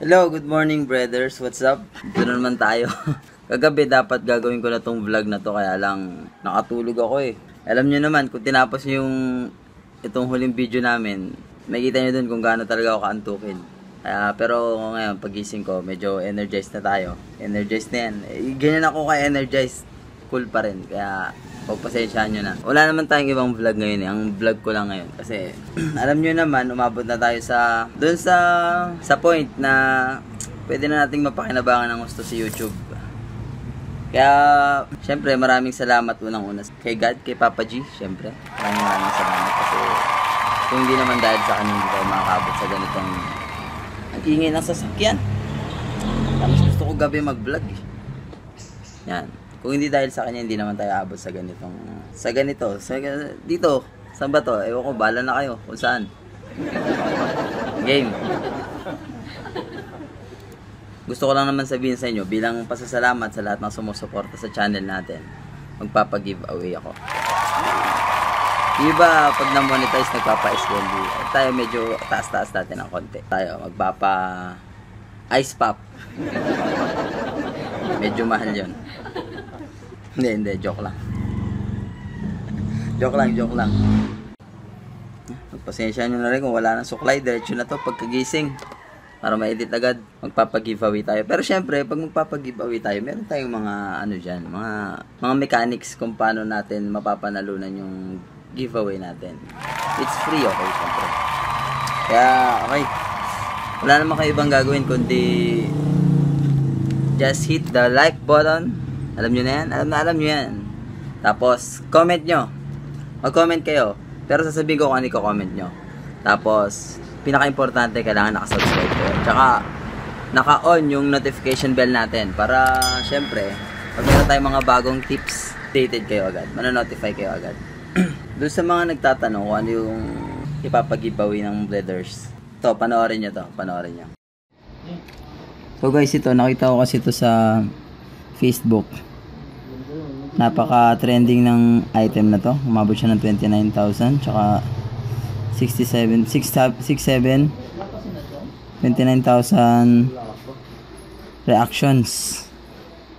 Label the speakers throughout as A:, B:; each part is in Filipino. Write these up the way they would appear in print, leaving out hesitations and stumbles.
A: Hello, good morning brothers. What's up? Dito na naman tayo. Kagabi dapat gagawin ko na tong vlog na to, kaya lang nakatulog ako eh. Alam nyo naman, kung tinapos yung itong huling video namin, makikita nyo dun kung gaano talaga ako kaantukin. Pero ngayon, pagising ko, medyo energized na tayo. Energized na yan. Ganyan ako ka-energized. Cool pa rin. Kaya pagpasensyahan nyo na. Wala naman tayong ibang vlog ngayon eh. Ang vlog ko lang ngayon. Kasi alam nyo naman, umabot na tayo dun sa point na pwede na nating mapakinabangan ng gusto si YouTube. Kaya, syempre, maraming salamat unang-una kay God, kay Papa G, syempre. Maraming salamat kasi kung hindi naman dahil sa kanya, hindi tayo makakabot sa ganitong ang ingay ng sasakyan. Tapos gusto ko gabi mag-vlog eh. Yan. Kung hindi dahil sa kanya, hindi naman tayo abot sa ganito. Dito, saan ba to? Ewan ko, bahala na kayo kung saan. Game. Gusto ko lang naman sabihin sa inyo, bilang pasasalamat sa lahat ng sumusuporta sa channel natin, magpapag-giveaway ako. Iba, pag na-monetize, nagpapa-SLD. Tayo medyo taas-taas natin ng konti. Tayo, magpapa-ice pop. Medyo mahal yun. Hindi, joke lang. Joke lang. Magpasensya nyo na rin kung wala nang suklay. Diretso na to pagkagising. Para ma-edit agad, magpapag-giveaway tayo. Pero syempre, pag magpapag-giveaway tayo, meron tayong mga dyan, mga mechanics kung paano natin mapapanalunan yung giveaway natin. It's free, okay, syempre. Kaya, okay. Wala naman kayo ibang gagawin kundi just hit the like button. Alam nyo na yan? Alam nyo yan. Tapos, comment nyo. Mag-comment kayo. Pero sasabihin ko kung ano i-comment nyo. Tapos, pinaka-importante, kailangan nakasubscribe kayo. Tsaka, naka-on yung notification bell natin. Para, syempre, pag meron tayong mga bagong tips, updated kayo agad. Manonotify kayo agad. Doon sa mga nagtatanong kung ano yung ipapag-giveaway ng Bledders. Ito, panoorin nyo to. Panoorin nyo. So guys, ito, nakita ko kasi ito sa Facebook. Napaka-trending ng item na to. Umabot siya ng 29,000. Tsaka 29,000 reactions.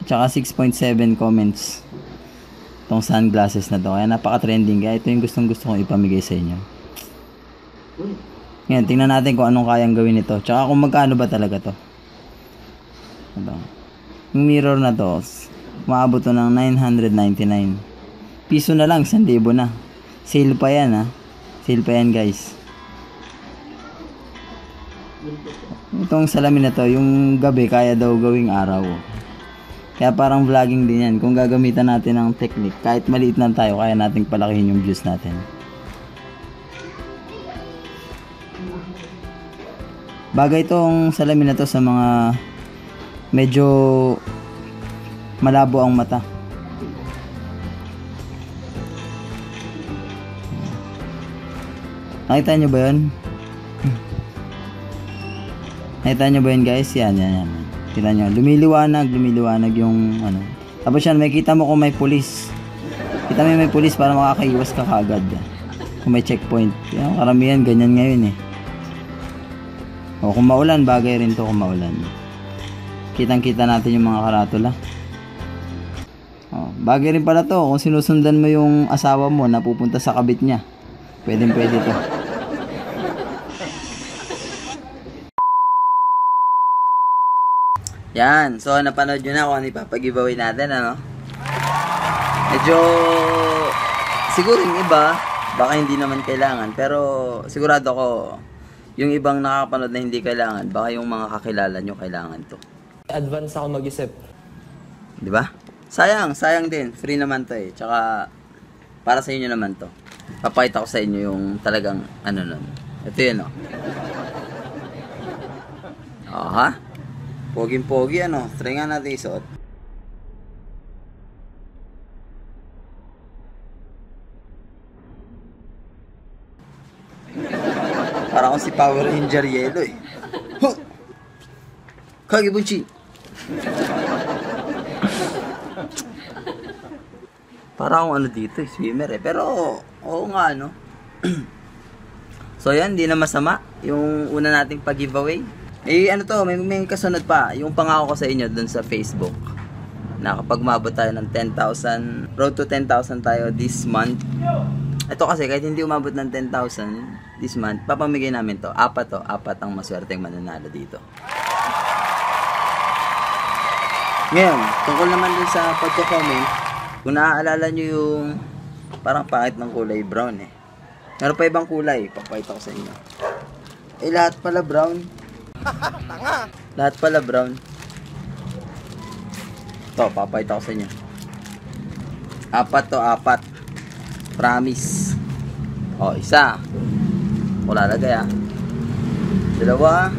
A: Tsaka 6.7 comments. Itong sunglasses na to. Kaya napaka-trending. Kaya ito yung gustong-gusto kong ipamigay sa inyo. Ngayon, tingnan natin kung anong kayang gawin ito. Tsaka kung magkano ba talaga to. Ito. Yung mirror na to, maabot to ng 999 piso na lang, 1,000 na. Sale pa yan ha. Sale pa yan guys. Itong salamin na to, yung gabi kaya daw gawing araw. Kaya parang vlogging din yan. Kung gagamitan natin ng technique, kahit maliit lang tayo, kaya nating palakihin yung views natin. Bagay itong salamin na to sa mga medyo malabo ang mata. Nakita nyo ba yun? Nakita nyo ba yun guys? Yan. Kita nyo, lumiliwanag yung ano. Tapos yan, makikita mo kung may pulis. Kita mo may pulis para makakaiwas ka kaagad. Kung may checkpoint. Yan, karamihan, ganyan ngayon eh. O kung maulan, bagay rin to kung maulan. Kitang-kita natin yung mga karatula. Bagay rin pala to kung sinusundan mo yung asawa mo na pupunta sa kabit niya. Pwede to. Yan. So, napanood nyo na kung ano ipapag-giveaway natin, ano? Medyo siguro yung iba, baka hindi naman kailangan. Pero sigurado ko, yung ibang nakakapanood na hindi kailangan, baka yung mga kakilala nyo kailangan to.
B: Advance ako mag-isip.
A: Diba? Sayang din. Free naman to eh. Tsaka, para sa inyo naman to. Papakita ko sa inyo yung talagang, nun. Ito yun, oh. Ha? Poging-pogi, ano. Try nga natin isuot. Para akong si Power Ranger Yellow eh. Huh! Kagebunchi! Para akong ano dito eh, swimmer eh. Pero, oo nga ano. So yan, di na masama yung una nating pag-giveaway. Eh ano to, may kasunod pa. Yung pangako ko sa inyo dun sa Facebook. Na kapag umabot tayo ng 10,000, road to 10,000 tayo this month. Ito kasi kahit hindi umabot ng 10,000 this month, papamigay namin to. Apat ang maswerteng mananalo dito. Ngayon, tungkol naman dun sa pagko-comment, kung naaalala nyo yung parang pangit ng kulay brown eh. Meron pa ibang kulay, papakita ko sa inyo. Eh lahat pala brown. Tanga! Lahat pala brown. Ito, papakita ko sa inyo. Apat. Promise. O, isa. Wala lagay ah. Dalawa.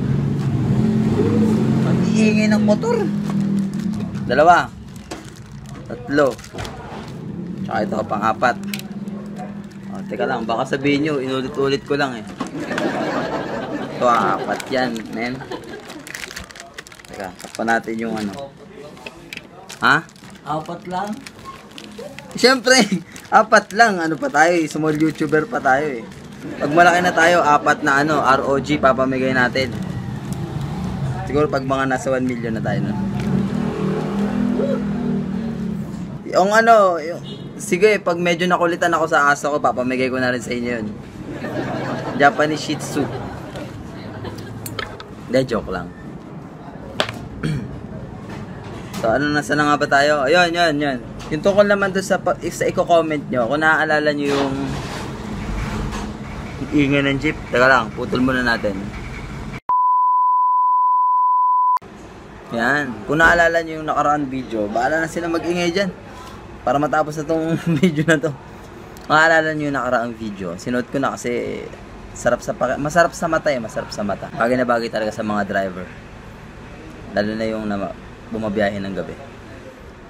A: Mag-iingay ng motor. Dalawa. Tatlo. Tsaka ito pang-apat. O, teka lang, baka sabihin nyo, inulit-ulit ko lang eh. Ito, apat yan, men. Teka, takpan natin yung ano. Ha? Apat lang? Siyempre, apat lang. Ano pa tayo eh, small YouTuber pa tayo eh. Pag malaki na tayo, apat na ano, ROG papamigay natin. Siguro pag mga nasa 1 million na tayo na. Yung ano, sige, pag medyo nakulitan ako sa aso ko, papamigay ko na rin sa inyo yun. Japanese Shih Tzu. Hindi, joke lang. So, ano, nasa na nga ba tayo? Ayun, yun. Yung tungkol naman doon sa i-comment nyo, kung naaalala nyo yung ingay ng jeep. Teka lang, putol muna natin. Yan. Kung naalala nyo yung nakaraan video, bahala na sila mag-ingay dyan. Para matapos na tong video na to. Kung naalala nyo yung nakaraang video, sinuot ko na kasi masarap sa mata eh, masarap sa mata. Bagay na bagay talaga sa mga driver. Lalo na yung bumabiyahe ng gabi.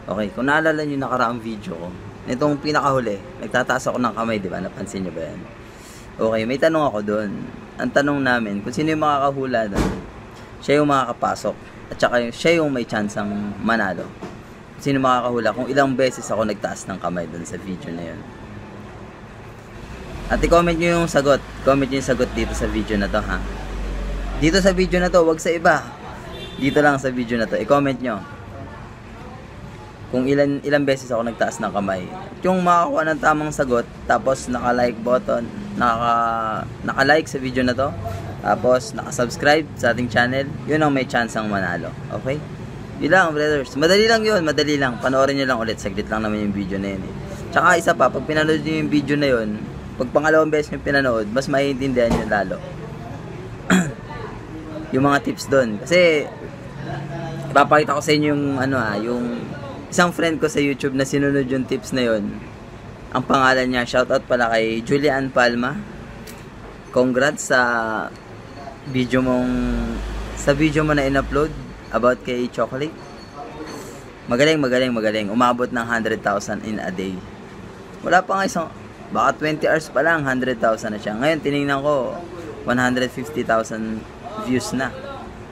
A: Okay, kung naalala nyo yung nakaraang video ko, itong pinakahuli, nagtataas ako ng kamay, di ba? Napansin nyo ba yan? Okay, may tanong ako doon. Ang tanong namin, kung sino yung makakahula doon, siya yung makakapasok. At saka siya yung may chance ang manalo. Sino makakahula kung ilang beses ako nagtaas ng kamay doon sa video na yun. At i-comment nyo yung sagot. Comment nyo yung sagot dito sa video na to, ha? Dito sa video na to, wag sa iba. Dito lang sa video na to. I-comment nyo kung ilang beses ako nagtaas ng kamay. Yung makakuha ng tamang sagot, tapos naka-like button, naka-like sa video na to, tapos naka-subscribe sa ating channel, yun ang may chance ang manalo. Okay? Yun lang, brothers. Madali lang yun, madali lang. Panoorin nyo lang ulit. Saglit lang naman yung video na yun eh. Tsaka isa pa, pag pinanood nyo yung video na yun, pag pangalawang beses nyo pinanood, mas maiintindihan nyo lalo. Yung mga tips doon. Kasi, ipapakita ko sa inyo yung, yung isang friend ko sa YouTube na sinunod yung tips na yun. Ang pangalan niya, shoutout pala kay Julian Palma. Congrats sa video mo na in-upload about kay Chocolate. Magaling. Umabot ng 100,000 in a day. Wala pa nga isang, baka 20 hours pa lang, 100,000 na siya. Ngayon, tinignan ko, 150,000 views na.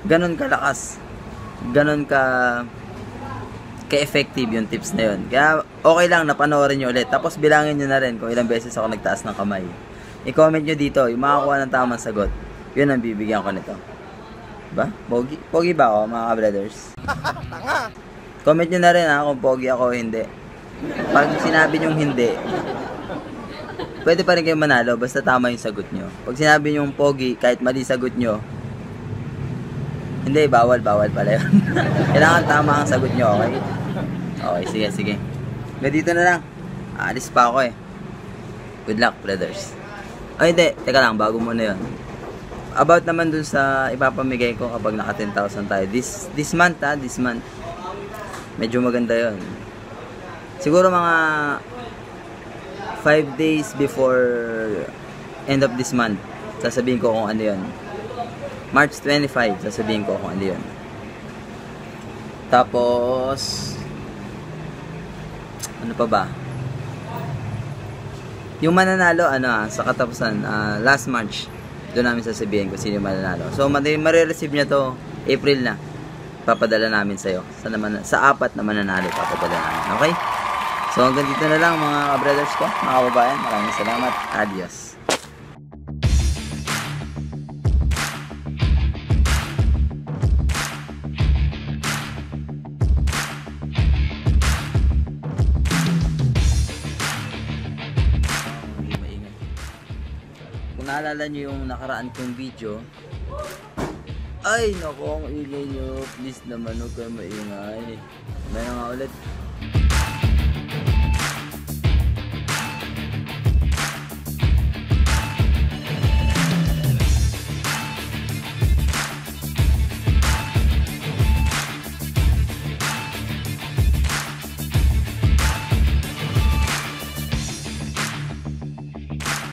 A: Ganon kalakas. Ganon ka-effective yung tips na yun. Kaya, okay lang, napanoorin nyo ulit. Tapos, bilangin nyo na rin kung ilang beses ako nagtaas ng kamay. I-comment nyo dito, yung makakuha ng tamang sagot. Yun ang bibigyan ko nito. Diba? Pogi ba ako, mga ka-brothers? Comment nyo na rin ha, kung pogi ako o hindi. Pag sinabi nyo hindi, pwede pa rin kayo manalo, basta tama yung sagot nyo. Pag sinabi nyo pogi, kahit mali sagot nyo, hindi, bawal pala yun. Kailangan tama ang sagot nyo, okay? Okay, sige. Dito na lang. Aalis pa ako eh. Good luck, brothers. Ay, hindi. Teka lang, bago muna yun. About naman dun sa ipapamigay ko kapag naka 10,000 tayo. This month, this month. Medyo maganda yun. Siguro mga 5 days before end of this month, sasabihin ko kung ano yun. March 25, sasabihin ko kung ano yun. Tapos, ano pa ba? Yung mananalo, sa katapusan, last March, doon namin sasabihin kung sino yung mananalo. So, marireceive niya to April na. Papadala namin sa'yo. Sa apat na mananalo, papadala namin. Okay? So, hanggang dito na lang mga brothers ko, mga kababayan. Maraming salamat. Adios. naalala nyo yung nakaraan kong video, ay, naku, ang ingay nyo. Please naman, huwag kayo maingay. May na nga ulit.